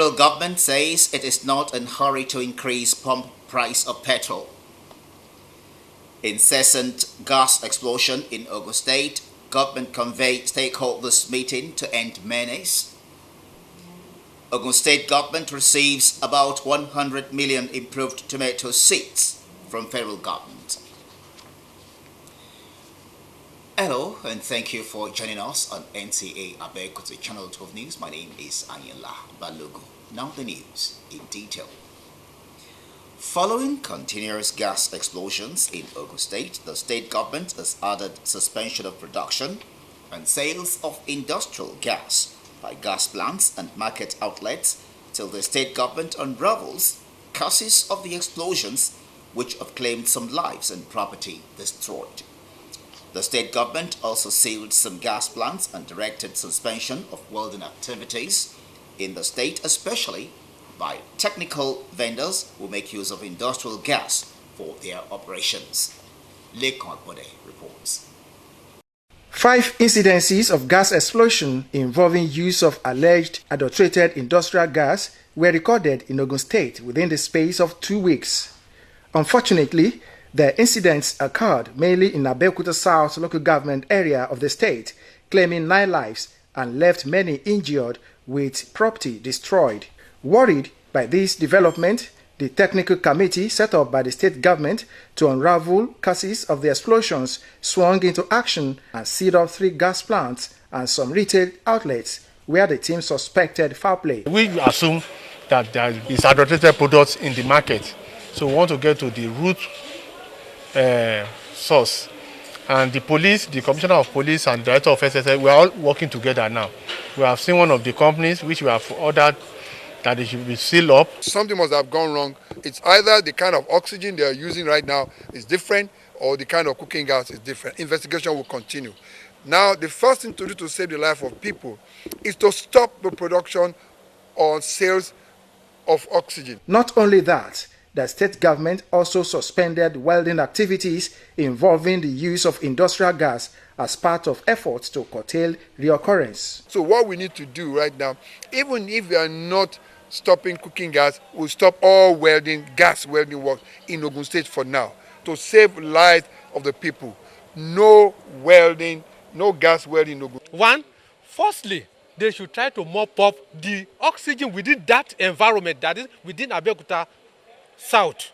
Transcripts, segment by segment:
federal government says it is not in a hurry to increase pump price of petrol. Incessant gas explosion in Ogun State. Government conveyed stakeholders meeting to end menace. Ogun State government receives about 100 million improved tomato seeds from federal government. Hello and thank you for joining us on Nta Abeokuta Channel 12 News. My name is Ayala Balogo. Now the news in detail. Following continuous gas explosions in Ogun State, the state government has added suspension of production and sales of industrial gas by gas plants and market outlets till the state government unravels causes of the explosions which have claimed some lives and property destroyed. The state government also sealed some gas plants and directed suspension of welding activities in the state, especially by technical vendors who make use of industrial gas for their operations. Lekon Bode reports. 5 incidences of gas explosion involving use of alleged adulterated industrial gas were recorded in Ogun State within the space of 2 weeks. Unfortunately, the incidents occurred mainly in Abeokuta South local government area of the state, claiming 9 lives and left many injured with property destroyed. Worried by this development, the technical committee set up by the state government to unravel causes of the explosions swung into action and sealed up 3 gas plants and some retail outlets where the team suspected foul play. We assume that there is adulterated products in the market, so we want to get to the root source. And the police, the commissioner of police and director of SSL, we are all working together now. We have seen one of the companies which we have ordered that it should be sealed up. Something must have gone wrong. It's either the kind of oxygen they are using right now is different or the kind of cooking gas is different. Investigation will continue. Now, the first thing to do to save the life of people is to stop the production or sales of oxygen. Not only that, the state government also suspended welding activities involving the use of industrial gas as part of efforts to curtail reoccurrence. So what we need to do right now, even if we are not stopping cooking gas, we'll stop all gas welding work in Ogun State for now to save lives of the people. No welding, no gas welding in Ogun. One, firstly, they should try to mop up the oxygen within that environment, that is within Abeokuta South,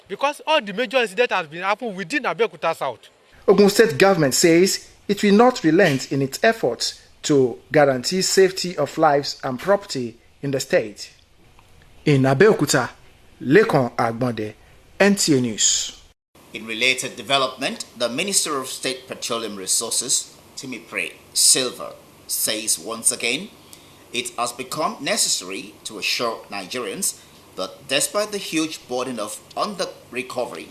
because all the major incidents have been happening within Abeokuta South. Ogun State government says it will not relent in its efforts to guarantee safety of lives and property in the state. In Abeokuta, Lekon Agbonde, Nta News. In related development, the Minister of State Petroleum Resources, Timipre Silva, says once again it has become necessary to assure Nigerians that despite the huge burden of under-recovery,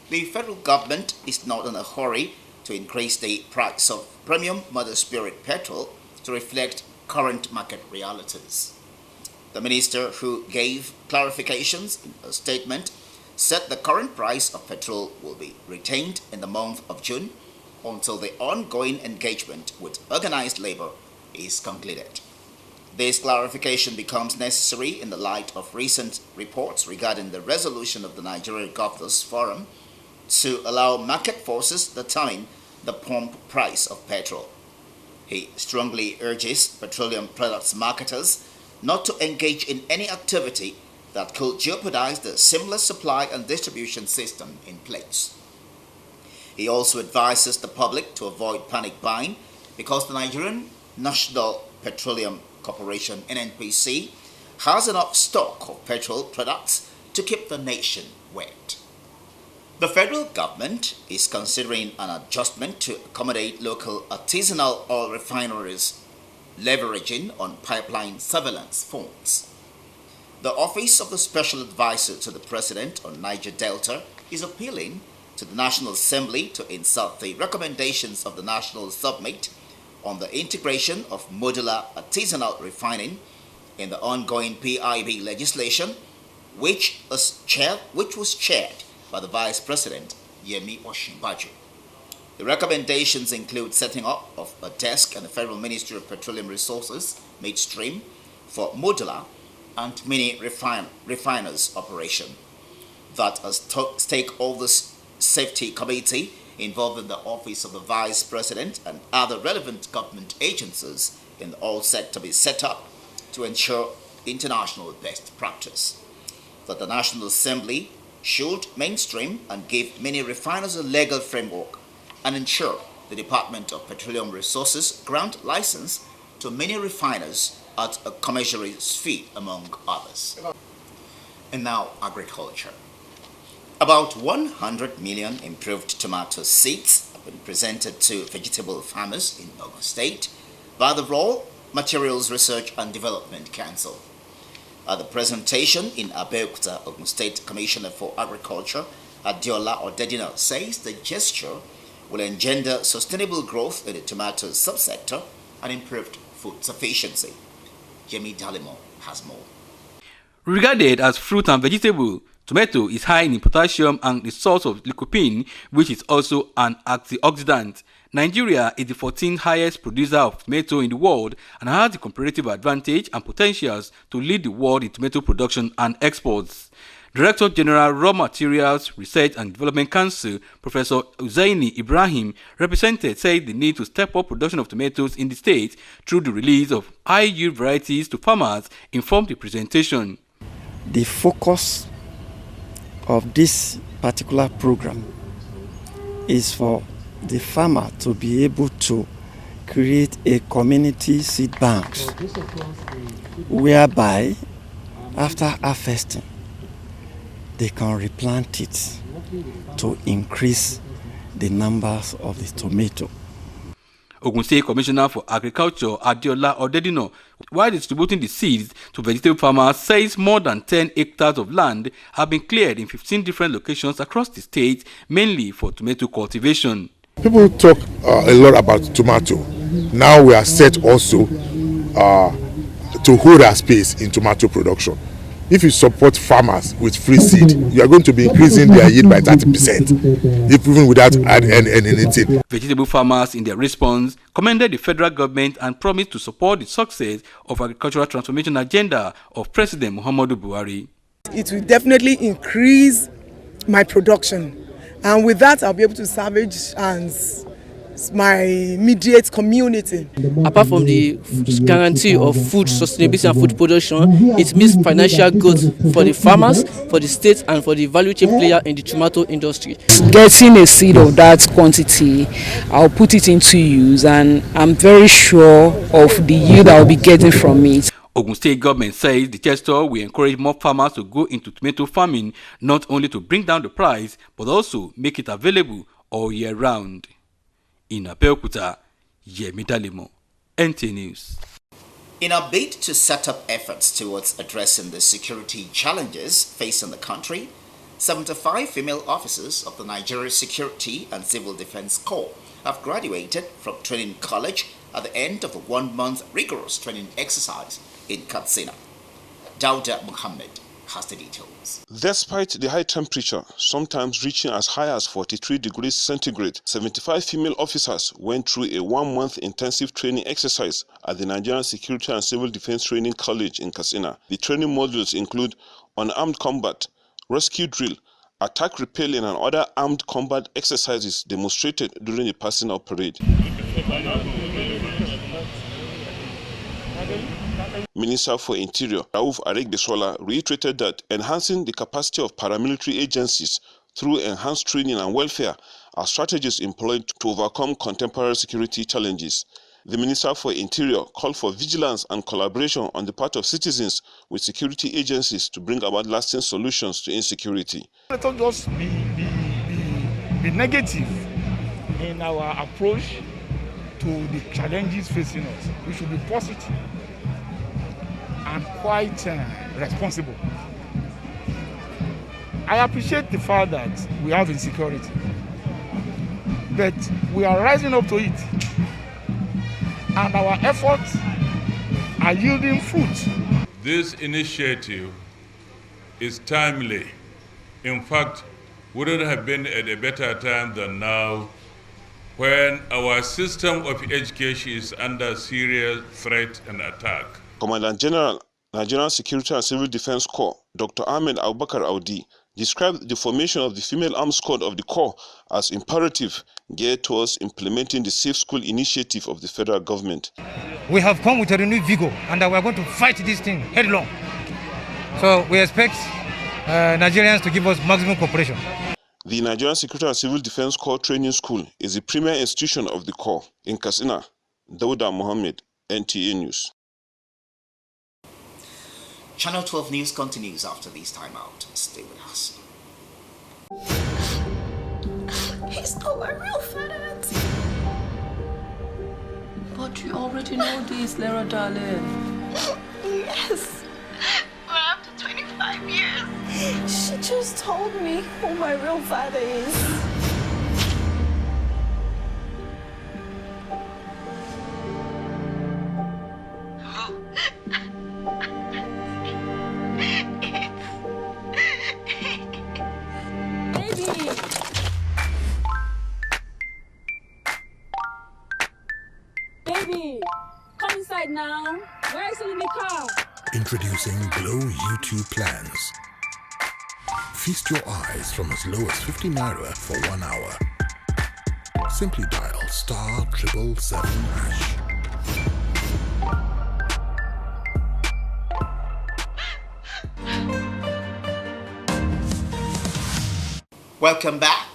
the federal government is not in a hurry to increase the price of premium mother spirit petrol to reflect current market realities. The minister, who gave clarifications in a statement, said the current price of petrol will be retained in the month of June until the ongoing engagement with organized labor is concluded. This clarification becomes necessary in the light of recent reports regarding the resolution of the Nigerian Governors Forum to allow market forces to determine the pump price of petrol. He strongly urges petroleum products marketers not to engage in any activity that could jeopardize the seamless supply and distribution system in place. He also advises the public to avoid panic buying because the Nigerian National Petroleum Corporation (NNPC) has enough stock of petrol products to keep the nation wet. The federal government is considering an adjustment to accommodate local artisanal oil refineries leveraging on pipeline surveillance phones. The Office of the Special Advisor to the President on Niger Delta is appealing to the National Assembly to insert the recommendations of the National Summit on the integration of modular artisanal refining in the ongoing PIB legislation, which was chaired by the Vice President Yemi Osinbajo. The recommendations include setting up of a desk in the Federal Ministry of Petroleum Resources, midstream, for modular and mini refiners operation. That a stakeholders safety committee involving the Office of the Vice President and other relevant government agencies in the oil sector be set up to ensure international best practice. That the National Assembly should mainstream and give many refiners a legal framework and ensure the Department of Petroleum Resources grant license to many refiners at a commensurate fee, among others. And now, agriculture. About 100 million improved tomato seeds have been presented to vegetable farmers in Ogun State by the Raw Materials Research and Development Council. At the presentation in Abeokuta, Ogun State Commissioner for Agriculture, Nta Abeokuta, says the gesture will engender sustainable growth in the tomato subsector and improved food sufficiency. Jemmy Dalimo has more. Regarded as fruit and vegetable, tomato is high in potassium and the source of lycopene, which is also an antioxidant. Nigeria is the 14th highest producer of tomato in the world and has the comparative advantage and potentials to lead the world in tomato production and exports. Director General Raw Materials Research and Development Council, Professor Uzaini Ibrahim, said the need to step up production of tomatoes in the state through the release of high-yield varieties to farmers informed the presentation. The focus of this particular program is for the farmer to be able to create a community seed banks whereby after harvesting they can replant it to increase the numbers of the tomato. Ogun State Commissioner for Agriculture Nta Abeokuta, while distributing the seeds to vegetable farmers, says more than 10 hectares of land have been cleared in 15 different locations across the state, mainly for tomato cultivation. People talk a lot about tomato. Now we are set also to hold our space in tomato production. If you support farmers with free seed, you are going to be increasing their yield by 30%, even without anything. Vegetable farmers, in their response, commended the federal government and promised to support the success of agricultural transformation agenda of President Muhammadu Buhari. It will definitely increase my production, and with that I'll be able to salvage and my immediate community. Apart from the guarantee of food sustainability and food production, it means financial growth for the farmers, for the state, and for the value chain player in the tomato industry. Getting a seed of that quantity, I'll put it into use, and I'm very sure of the yield I'll be getting from it. Ogun State government says the gesture will encourage more farmers to go into tomato farming, not only to bring down the price, but also make it available all year round. In Abeokuta, Yemi Dalimo, Nta News. In a bid to set up efforts towards addressing the security challenges facing the country, 75 female officers of the Nigeria Security and Civil Defense Corps have graduated from training college at the end of a one-month rigorous training exercise in Katsina. Dauda Muhammad has the details. Despite the high temperature, sometimes reaching as high as 43 degrees centigrade, 75 female officers went through a one-month intensive training exercise at the Nigerian Security and Civil Defense Training College in Katsina. The training modules include unarmed combat, rescue drill, attack repelling and other armed combat exercises demonstrated during the passing out parade. Minister for Interior, Rauf Aregbesola, reiterated that enhancing the capacity of paramilitary agencies through enhanced training and welfare are strategies employed to overcome contemporary security challenges. The Minister for Interior called for vigilance and collaboration on the part of citizens with security agencies to bring about lasting solutions to insecurity. Let us just be negative in our approach to the challenges facing us. We should be positive and quite responsible. I appreciate the fact that we have insecurity, but we are rising up to it, and our efforts are yielding fruit. This initiative is timely. In fact, wouldn't have been at a better time than now, when our system of education is under serious threat and attack. Commandant General Nigerian Security and Civil Defense Corps, Dr. Nta Abeokuta described the formation of the Female Armed Squad of the Corps as imperative, geared towards implementing the Safe School initiative of the federal government. We have come with a renewed vigor, and we are going to fight this thing headlong. So we expect Nigerians to give us maximum cooperation. The Nigerian Security and Civil Defense Corps Training School is the premier institution of the Corps in Katsina. Dauda Mohammed, NTA News. Channel 12 News continues after this timeout. Stay with us. He's not my real father, Auntie. But you already know this, Lera darling. Yes. But after 25 years, she just told me who my real father is. Baby, come inside now. Why are you still in the car? Introducing Glow YouTube plans. Feast your eyes from as low as 50 naira for 1 hour. Simply dial *777#. Welcome back.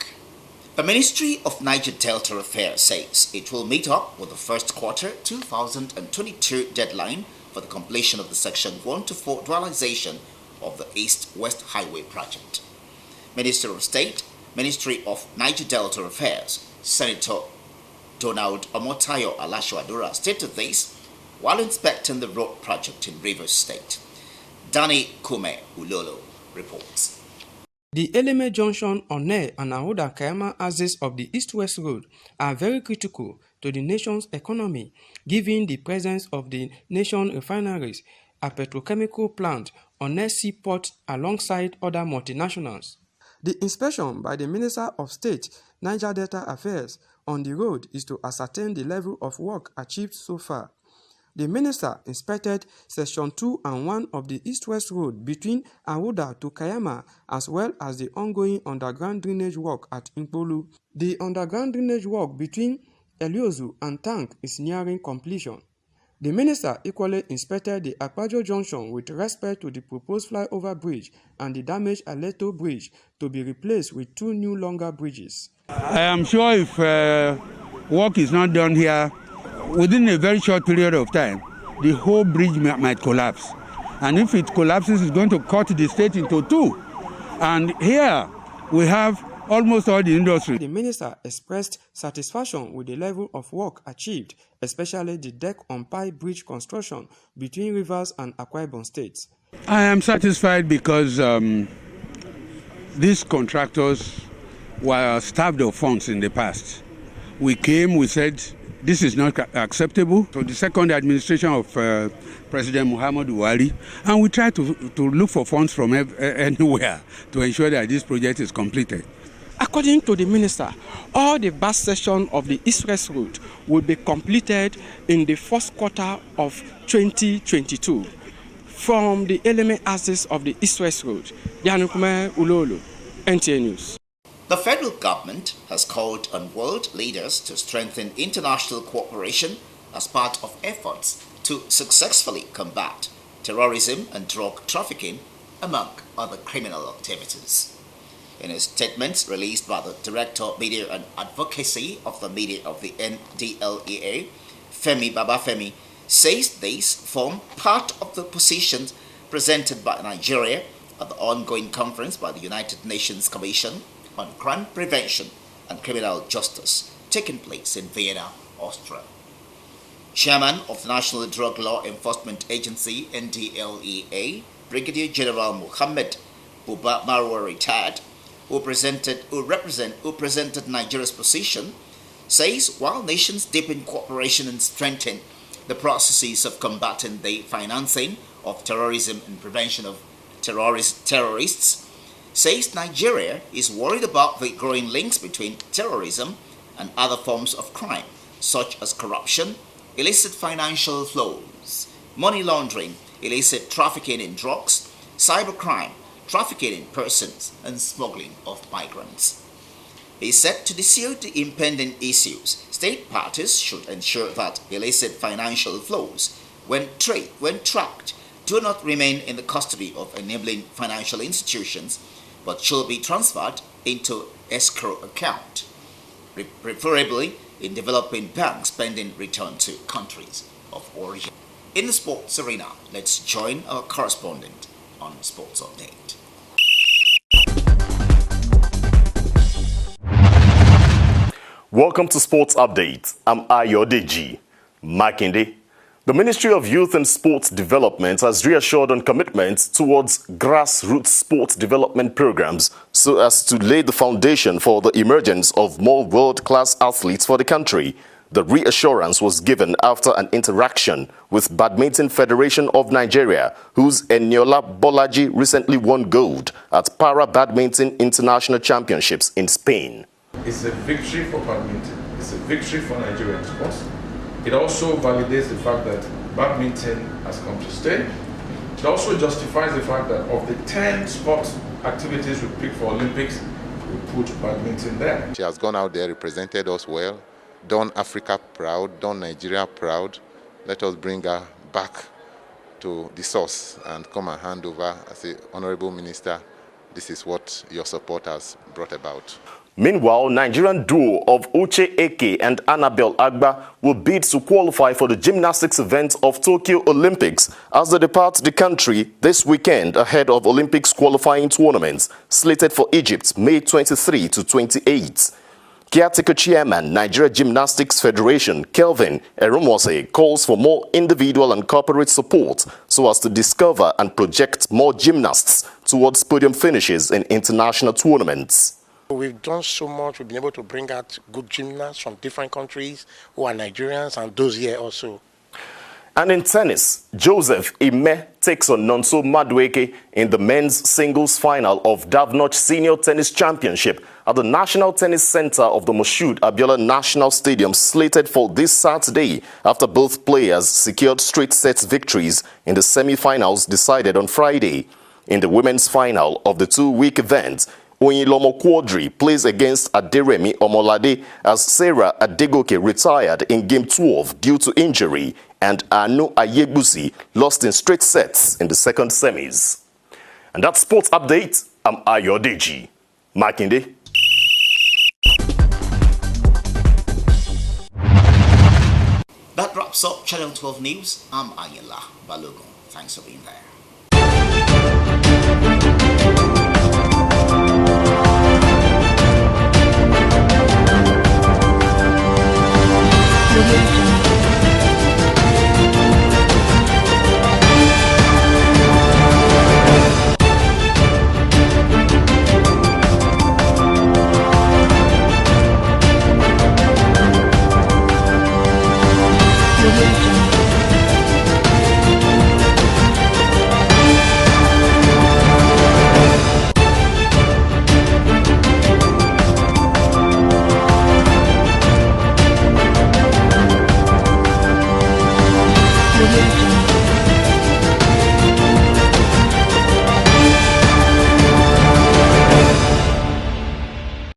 The Ministry of Niger Delta Affairs says it will meet up with the first quarter 2022 deadline for the completion of the Section 1 to 4 dualization of the East-West Highway project. Minister of State, Ministry of Niger Delta Affairs, Senator Donald Omotayo Alashuadura stated this while inspecting the road project in Rivers State. Danny Kume Ulolo reports. The Eleme Junction, One, and Ahuda Kayama axis of the East-West Road are very critical to the nation's economy, given the presence of the nation refineries, a petrochemical plant, One seaport alongside other multinationals. The inspection by the Minister of State, Niger Delta Affairs, on the road is to ascertain the level of work achieved so far. The minister inspected Section 2 and 1 of the East-West Road between Ahuda to Kayama, as well as the ongoing underground drainage work at Inkpolu. The underground drainage work between Eliozu and Tank is nearing completion. The minister equally inspected the Akpajo Junction with respect to the proposed flyover bridge and the damaged Aleto Bridge to be replaced with 2 new longer bridges. I am sure if work is not done here, within a very short period of time, the whole bridge might collapse. And if it collapses, it's going to cut the state into 2. And here we have almost all the industry. The minister expressed satisfaction with the level of work achieved, especially the deck on pipe bridge construction between Rivers and Akwa Ibom states. I am satisfied because these contractors were starved of funds in the past. We came, we said, this is not acceptable. So the second administration of President Muhammadu Buhari, and we try to look for funds from anywhere to ensure that this project is completed. According to the minister, all the bus section of the East-West Road will be completed in the first quarter of 2022 from the Eleme axis of the East-West Road. Yanukume Ulolo, NTA News. The federal government has called on world leaders to strengthen international cooperation as part of efforts to successfully combat terrorism and drug trafficking, among other criminal activities. In a statement released by the Director of Media and Advocacy of the Media of the NDLEA, Femi Babafemi, says these form part of the positions presented by Nigeria at the ongoing conference by the United Nations Commission on Crime Prevention and Criminal Justice taking place in Vienna, Austria. Chairman of the National Drug Law Enforcement Agency, NDLEA, Brigadier General Mohammed Buba Marwa retired, who presented Nigeria's position, says while nations deepen cooperation and strengthen the processes of combating the financing of terrorism and prevention of terrorists, says Nigeria is worried about the growing links between terrorism and other forms of crime, such as corruption, illicit financial flows, money laundering, illicit trafficking in drugs, cybercrime, trafficking in persons, and smuggling of migrants. He said to deal with the impending issues, state parties should ensure that illicit financial flows, when tracked, do not remain in the custody of enabling financial institutions, but should be transferred into escrow account, preferably in developing banks pending return to countries of origin. In the sports arena, let's join our correspondent on Sports Update. Welcome to Sports Update. I'm Ayodeji Makinde. The Ministry of Youth and Sports Development has reassured on commitments towards grassroots sports development programs so as to lay the foundation for the emergence of more world-class athletes for the country. The reassurance was given after an interaction with Badminton Federation of Nigeria, whose Eniola Bolaji recently won gold at Para Badminton International Championships in Spain. It's a victory for badminton. It's a victory for Nigerian sports. It also validates the fact that badminton has come to stay. It also justifies the fact that of the 10 sport activities we picked for Olympics, we put badminton there. She has gone out there, represented us well, done Africa proud, done Nigeria proud. Let us bring her back to the source and come and hand over as the Honorable Minister. This is what your support has brought about. Meanwhile, Nigerian duo of Uche Eke and Annabel Agba will bid to qualify for the gymnastics event of Tokyo Olympics as they depart the country this weekend ahead of Olympics qualifying tournaments slated for Egypt May 23 to 28. Caretaker Chairman, Nigeria Gymnastics Federation, Kelvin Erumose, calls for more individual and corporate support so as to discover and project more gymnasts towards podium finishes in international tournaments. We've done so much. We've been able to bring out good gymnasts from different countries who are Nigerians and those here also. And in tennis, Joseph Ime takes on Nonso Madueke in the men's singles final of Davnoch Senior Tennis Championship at the National Tennis Center of the Moshood Abiola National Stadium, slated for this Saturday after both players secured straight sets victories in the semi-finals decided on Friday. In the women's final of the two-week event, Oyilomo Quadri plays against Aderemi Omolade as Sarah Adegoke retired in Game 12 due to injury, and Anu Ayebusi lost in straight sets in the second semis. And that's Sports Update. I'm Ayodeji Makinde. That wraps up Channel 12 News. I'm Ayala Balogun. Thanks for being there.